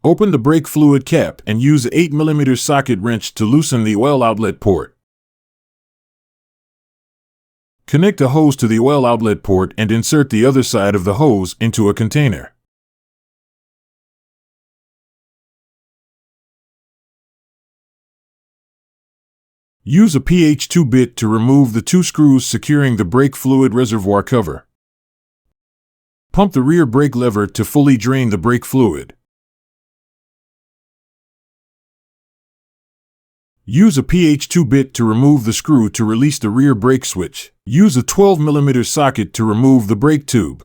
Open the brake fluid cap and use an 8 mm socket wrench to loosen the oil outlet port. Connect a hose to the oil outlet port and insert the other side of the hose into a container. Use a PH2 bit to remove the 2 screws securing the brake fluid reservoir cover. Pump the rear brake lever to fully drain the brake fluid. Use a PH2 bit to remove the screw to release the rear brake switch. Use a 12 mm socket to remove the brake tube.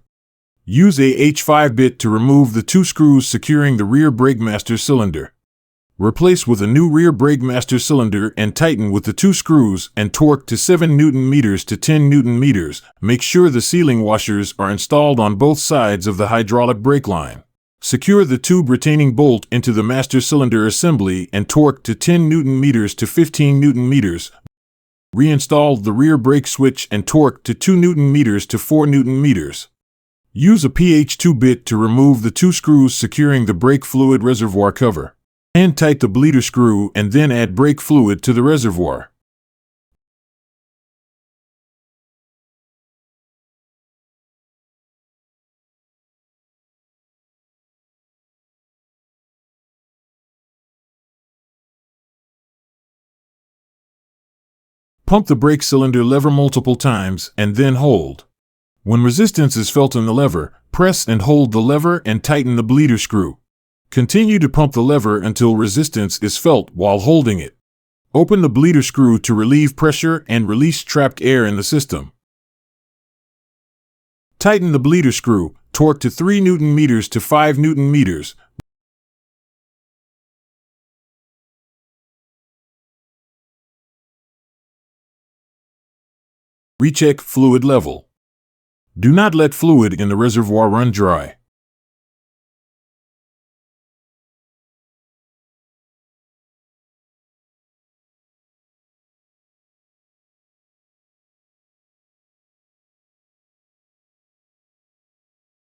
Use a H5 bit to remove the 2 screws securing the rear brake master cylinder. Replace with a new rear brake master cylinder and tighten with the 2 screws and torque to 7 Nm to 10 Nm. Make sure the sealing washers are installed on both sides of the hydraulic brake line. Secure the tube retaining bolt into the master cylinder assembly and torque to 10 Nm to 15 Nm. Reinstall the rear brake switch and torque to 2 Nm to 4 Nm. Use a PH2 bit to remove the 2 screws securing the brake fluid reservoir cover. Hand tight the bleeder screw and then add brake fluid to the reservoir. Pump the brake cylinder lever multiple times and then hold. When resistance is felt in the lever, press and hold the lever and tighten the bleeder screw. Continue to pump the lever until resistance is felt while holding it. Open the bleeder screw to relieve pressure and release trapped air in the system. Tighten the bleeder screw, torque to 3 Nm to 5 Nm. Recheck fluid level. Do not let fluid in the reservoir run dry.